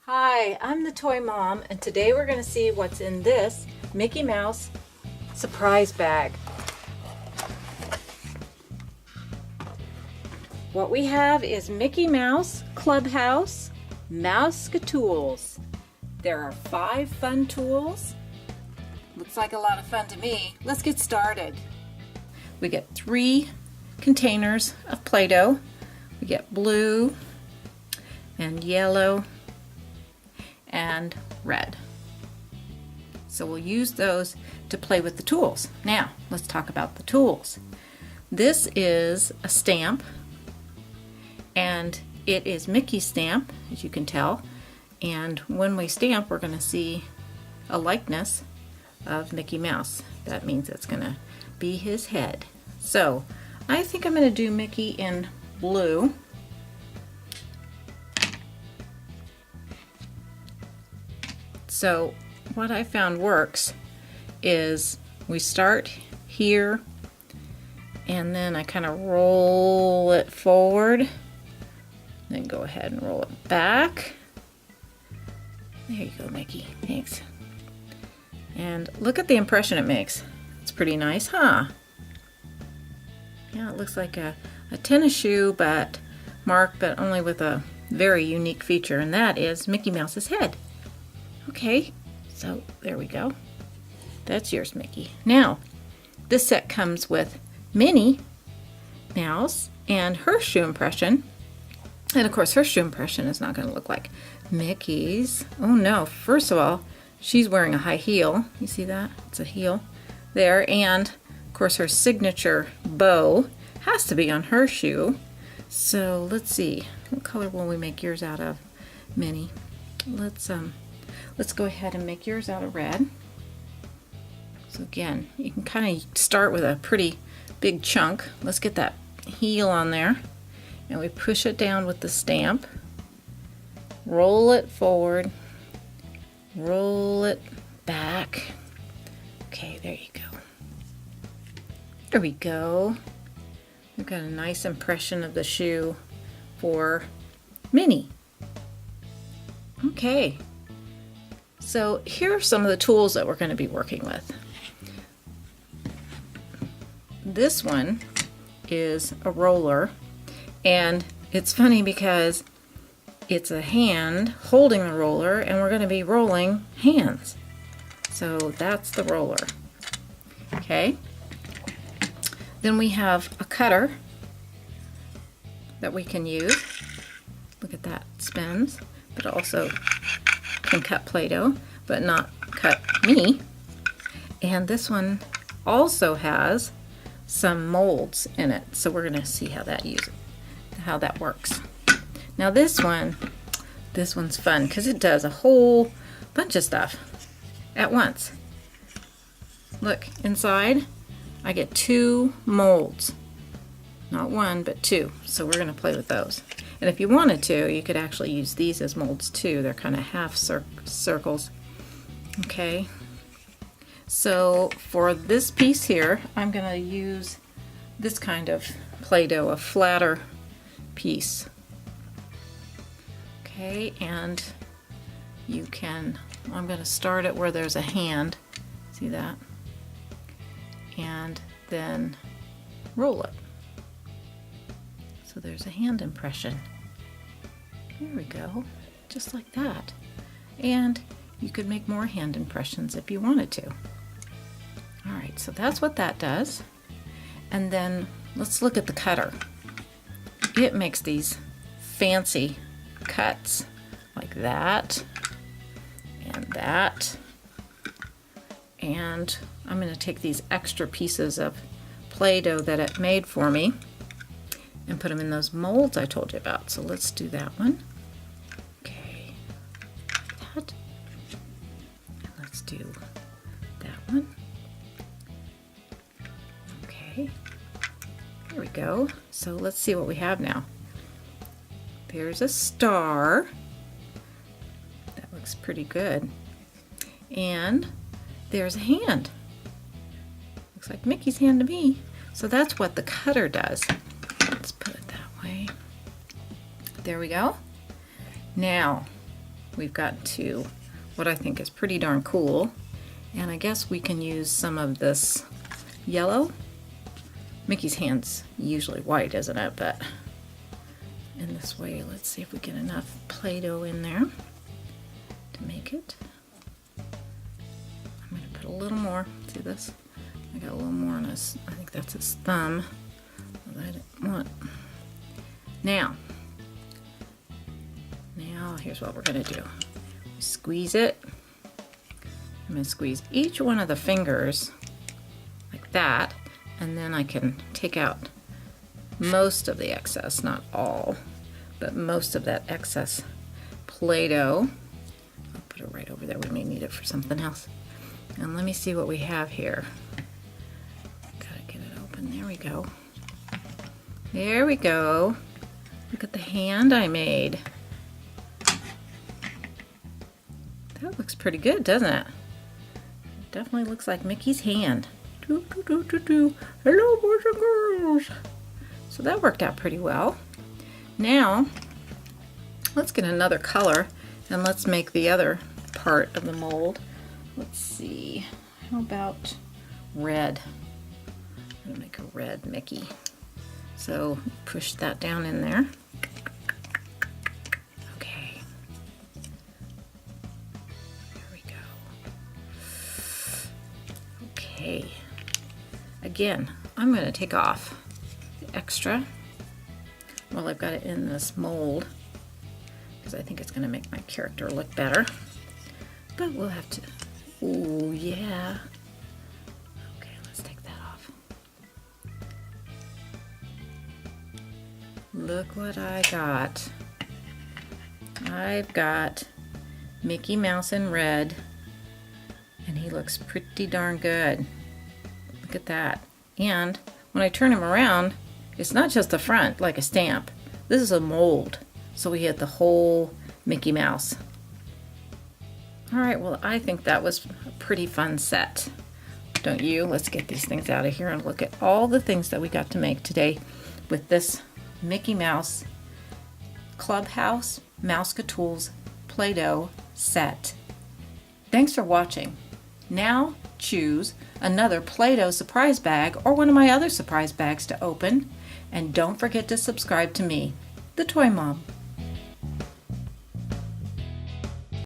Hi, I'm the Toy Mom, and today we're going to see what's in this Mickey Mouse surprise bag. What we have is Mickey Mouse, Clubhouse, Mouskatools. There are 5 fun tools. Looks like a lot of fun to me. Let's get started. We get 3 containers of Play-Doh. We get blue and yellow and red. So we'll use those to play with the tools. Now, let's talk about the tools. This is a stamp, and it is Mickey's stamp, as you can tell. And when we stamp, we're going to see a likeness of Mickey Mouse. That means it's going to be his head. So I think I'm going to do Mickey in blue. So what I found works is we start here and then I kind of roll it forward, then go ahead and roll it back. There you go, Mickey. Thanks. And look at the impression it makes. It's pretty nice, huh? Yeah, it looks like a tennis shoe, but marked, but only with a very unique feature, and that is Mickey Mouse's head. Okay, so there we go. That's yours, Mickey. Now, this set comes with Minnie Mouse and her shoe impression. And of course, her shoe impression is not going to look like Mickey's. Oh no, first of all, she's wearing a high heel. You see that? It's a heel there. And of course, her signature bow has to be on her shoe. So let's see. What color will we make yours out of, Minnie? Let's go ahead and make yours out of red. So again, you can kind of start with a pretty big chunk. Let's get that heel on there. And we push it down with the stamp. Roll it forward. Roll it back. Okay, there you go. There we go. We've got a nice impression of the shoe for Minnie. Okay. So here are some of the tools that we're going to be working with. This one is a roller, and it's funny because it's a hand holding the roller, and we're going to be rolling hands. So that's the roller. Okay. Then we have a cutter that we can use. Look at that, it spins, but also can cut Play-Doh, but not cut me. And this one also has some molds in it, so we're going to see how that works. Now this one's fun because it does a whole bunch of stuff at once. Look, inside I get 2 molds, not 1 but 2, so we're going to play with those. And if you wanted to, you could actually use these as molds too. They're kind of half circles. Okay. So for this piece here, I'm going to use this kind of Play-Doh, a flatter piece. Okay, and I'm going to start it where there's a hand. See that? And then roll it. So there's a hand impression. There we go, just like that. And you could make more hand impressions if you wanted to. All right, so that's what that does. And then let's look at the cutter. It makes these fancy cuts like that and that. And I'm going to take these extra pieces of Play-Doh that it made for me and put them in those molds I told you about. So let's do that one. Okay, that. And let's do that one. Okay, there we go. So let's see what we have now. There's a star. That looks pretty good. And there's a hand. Looks like Mickey's hand to me. So that's what the cutter does. Let's put it that way. There we go. Now, we've got to what I think is pretty darn cool. And I guess we can use some of this yellow. Mickey's hand's usually white, isn't it? But in this way, let's see if we get enough Play-Doh in there to make it. I'm going to put a little more. See this? I got a little more on his, I think that's his thumb. I didn't want. Now, here's what we're going to do. Squeeze it. I'm going to squeeze each one of the fingers like that, and then I can take out most of the excess, not all, but most of that excess Play-Doh. I'll put it right over there. We may need it for something else. And let me see what we have here. Gotta get it open. There we go. There we go. Look at the hand I made. That looks pretty good, doesn't it? It definitely looks like Mickey's hand. Hello, boys and girls. So that worked out pretty well. Now, let's get another color and let's make the other part of the mold. Let's see, how about red? I'm gonna make a red Mickey. So push that down in there. Okay. There we go. Okay. Again, I'm going to take off the extra while I've got it in this mold, because I think it's going to make my character look better. But we'll have to, oh yeah. Okay, let's take that off. Look what I got. I've got Mickey Mouse in red, and he looks pretty darn good. Look at that. And when I turn him around, it's not just the front like a stamp. This is a mold. So we had the whole Mickey Mouse. Alright, well, I think that was a pretty fun set. Don't you? Let's get these things out of here and look at all the things that we got to make today with this Mickey Mouse Clubhouse Mouskatools Play-Doh set. Thanks for watching. Now choose another Play-Doh surprise bag or one of my other surprise bags to open. And don't forget to subscribe to me, the Toy Mom.